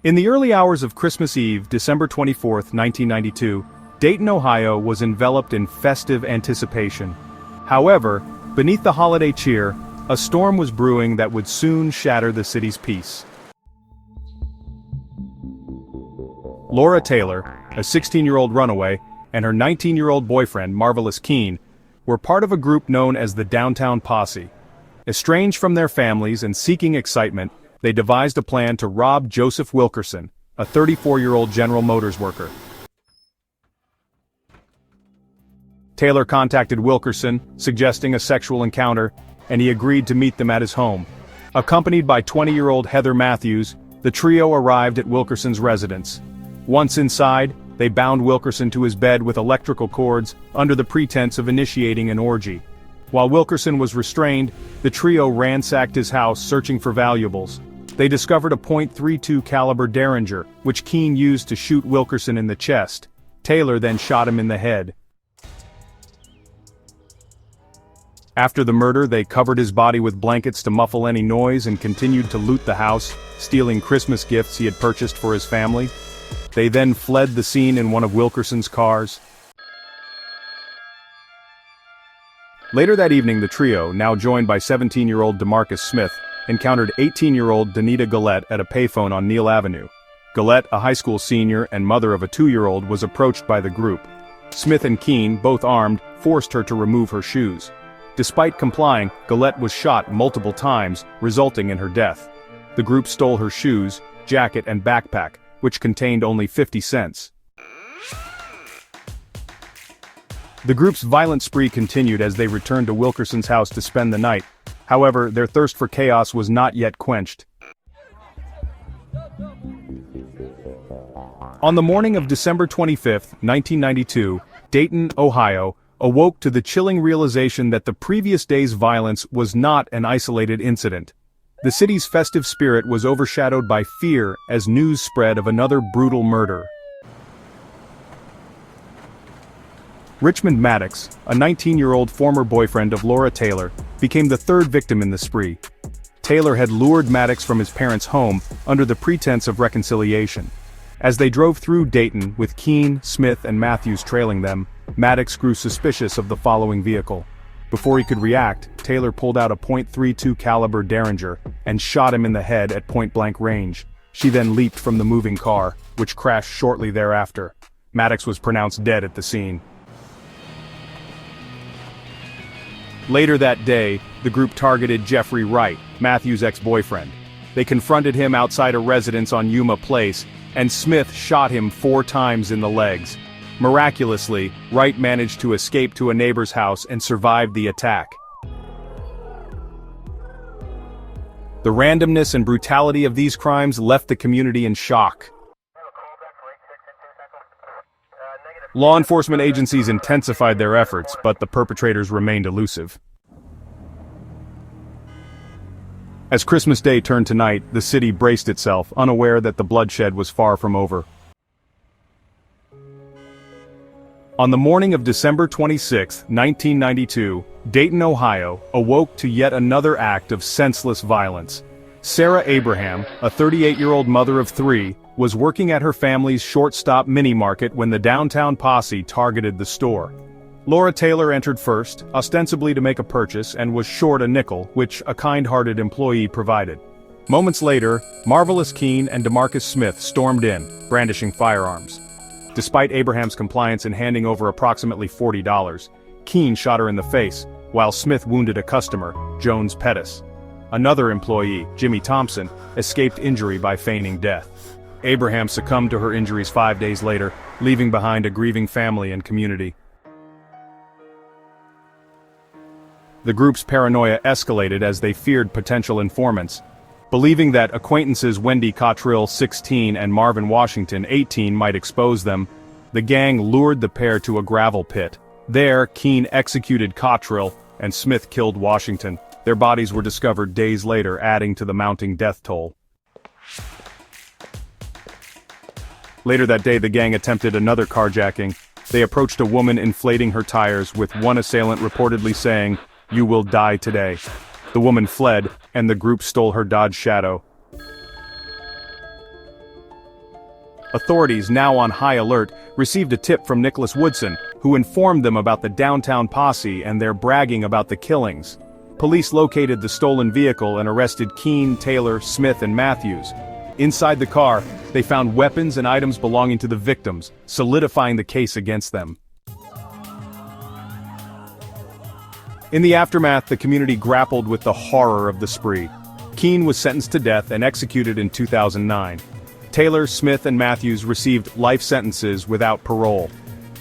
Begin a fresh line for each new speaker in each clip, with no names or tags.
In the early hours of Christmas Eve, December 24, 1992, Dayton, Ohio was enveloped in festive anticipation. However, beneath the holiday cheer, a storm was brewing that would soon shatter the city's peace. Laura Taylor, a 16-year-old runaway, and her 19-year-old boyfriend, Marvelous Keene, were part of a group known as the Downtown Posse. Estranged from their families and seeking excitement, they devised a plan to rob Joseph Wilkerson, a 34-year-old General Motors worker. Taylor contacted Wilkerson, suggesting a sexual encounter, and he agreed to meet them at his home. Accompanied by 20-year-old Heather Matthews, the trio arrived at Wilkerson's residence. Once inside, they bound Wilkerson to his bed with electrical cords under the pretense of initiating an orgy. While Wilkerson was restrained, the trio ransacked his house searching for valuables. They discovered a .32 caliber Derringer, which Keene used to shoot Wilkerson in the chest. Taylor then shot him in the head. After the murder, they covered his body with blankets to muffle any noise and continued to loot the house, stealing Christmas gifts he had purchased for his family. They then fled the scene in one of Wilkerson's cars. Later that evening, the trio, now joined by 17-year-old DeMarcus Smith, encountered 18-year-old Danita Gillette at a payphone on Neal Avenue. Gillette, a high school senior and mother of a 2-year-old, was approached by the group. Smith and Keene, both armed, forced her to remove her shoes. Despite complying, Gillette was shot multiple times, resulting in her death. The group stole her shoes, jacket and backpack, which contained only 50 cents. The group's violent spree continued as they returned to Wilkerson's house to spend the night. However, their thirst for chaos was not yet quenched. On the morning of December 25, 1992, Dayton, Ohio, awoke to the chilling realization that the previous day's violence was not an isolated incident. The city's festive spirit was overshadowed by fear as news spread of another brutal murder. Richmond Maddox, a 19-year-old former boyfriend of Laura Taylor, became the third victim in the spree. Taylor had lured Maddox from his parents' home under the pretense of reconciliation. As they drove through Dayton with Keene, Smith, and Matthews trailing them, Maddox grew suspicious of the following vehicle. Before he could react, Taylor pulled out a .32 caliber Derringer and shot him in the head at point-blank range. She then leaped from the moving car, which crashed shortly thereafter. Maddox was pronounced dead at the scene. Later that day, the group targeted Jeffrey Wright, Matthews' ex-boyfriend. They confronted him outside a residence on Yuma Place, and Smith shot him 4 times in the legs. Miraculously, Wright managed to escape to a neighbor's house and survived the attack. The randomness and brutality of these crimes left the community in shock. Law enforcement agencies intensified their efforts, but the perpetrators remained elusive. As Christmas Day turned to night, the city braced itself, unaware that the bloodshed was far from over. On the morning of December 26, 1992, Dayton, Ohio, awoke to yet another act of senseless violence. Sarah Abraham, a 38-year-old mother of 3, was working at her family's short-stop mini-market when the Downtown Posse targeted the store. Laura Taylor entered first, ostensibly to make a purchase, and was short a nickel, which a kind-hearted employee provided. Moments later, Marvelous Keene and DeMarcus Smith stormed in, brandishing firearms. Despite Abraham's compliance in handing over approximately $40, Keene shot her in the face, while Smith wounded a customer, Jones Pettis. Another employee, Jimmy Thompson, escaped injury by feigning death. Abraham succumbed to her injuries 5 days later, leaving behind a grieving family and community. The group's paranoia escalated as they feared potential informants. Believing that acquaintances Wendy Cottrill, 16, and Marvin Washington, 18, might expose them, the gang lured the pair to a gravel pit. There, Keene executed Cottrill, and Smith killed Washington. Their bodies were discovered days later, adding to the mounting death toll. Later that day, the gang attempted another carjacking. They approached a woman inflating her tires, with one assailant reportedly saying, "You will die today." The woman fled, and the group stole her Dodge Shadow. Authorities, now on high alert, received a tip from Nicholas Woodson, who informed them about the downtown posse and their bragging about the killings. Police located the stolen vehicle and arrested Keene, Taylor, Smith, and Matthews. Inside the car, they found weapons and items belonging to the victims, solidifying the case against them. In the aftermath, the community grappled with the horror of the spree. Keene was sentenced to death and executed in 2009. Taylor, Smith, and Matthews received life sentences without parole.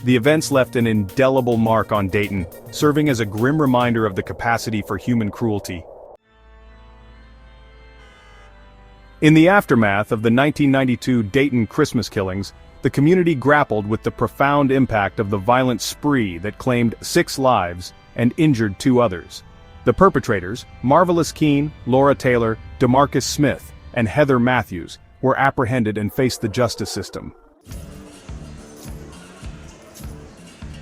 The events left an indelible mark on Dayton, serving as a grim reminder of the capacity for human cruelty. In the aftermath of the 1992 Dayton Christmas killings, the community grappled with the profound impact of the violent spree that claimed 6 lives and injured 2 others. The perpetrators, Marvelous Keene, Laura Taylor, DeMarcus Smith, and Heather Matthews, were apprehended and faced the justice system.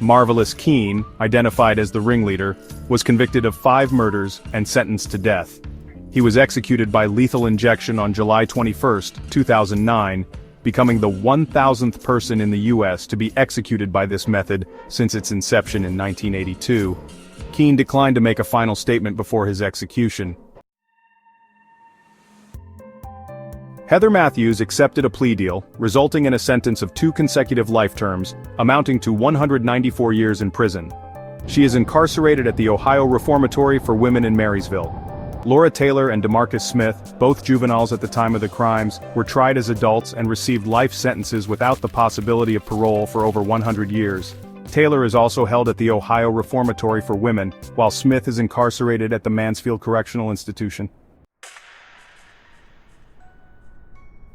Marvelous Keene, identified as the ringleader, was convicted of 5 murders and sentenced to death. He was executed by lethal injection on July 21, 2009, becoming the 1,000th person in the U.S. to be executed by this method since its inception in 1982. Keene declined to make a final statement before his execution. Heather Matthews accepted a plea deal, resulting in a sentence of 2 consecutive life terms, amounting to 194 years in prison. She is incarcerated at the Ohio Reformatory for Women in Marysville. Laura Taylor and DeMarcus Smith, both juveniles at the time of the crimes, were tried as adults and received life sentences without the possibility of parole for over 100 years. Taylor is also held at the Ohio Reformatory for Women, while Smith is incarcerated at the Mansfield Correctional Institution.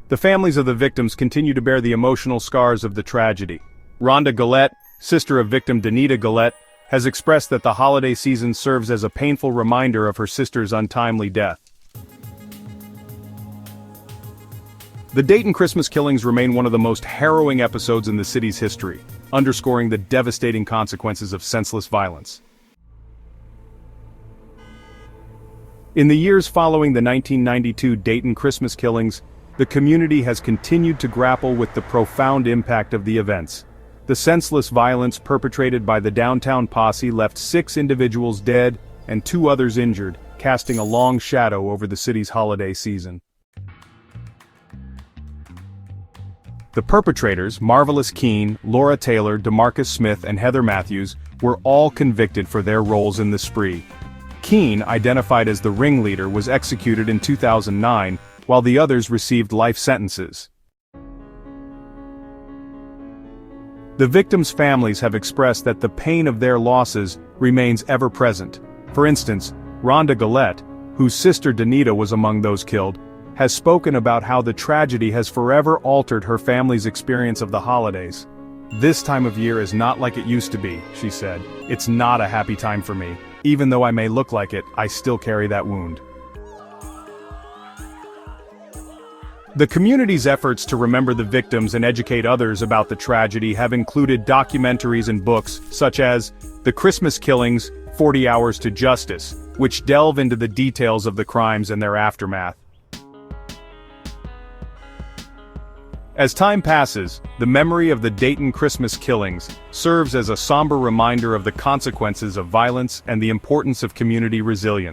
The families of the victims continue to bear the emotional scars of the tragedy. Rhonda Gillette, sister of victim Danita Gillette, has expressed that the holiday season serves as a painful reminder of her sister's untimely death. The Dayton Christmas killings remain one of the most harrowing episodes in the city's history, underscoring the devastating consequences of senseless violence. In the years following the 1992 Dayton Christmas killings, the community has continued to grapple with the profound impact of the events. The senseless violence perpetrated by the downtown posse left 6 individuals dead and 2 others injured, casting a long shadow over the city's holiday season. The perpetrators, Marvelous Keene, Laura Taylor, DeMarcus Smith, and Heather Matthews, were all convicted for their roles in the spree. Keene, identified as the ringleader, was executed in 2009, while the others received life sentences. The victims' families have expressed that the pain of their losses remains ever present. For instance, Rhonda Gillette, whose sister Danita was among those killed, has spoken about how the tragedy has forever altered her family's experience of the holidays. "This time of year is not like it used to be," she said. "It's not a happy time for me. Even though I may look like it, I still carry that wound." The community's efforts to remember the victims and educate others about the tragedy have included documentaries and books, such as The Christmas Killings, 40 Hours to Justice, which delve into the details of the crimes and their aftermath. As time passes, the memory of the Dayton Christmas killings serves as a somber reminder of the consequences of violence and the importance of community resilience.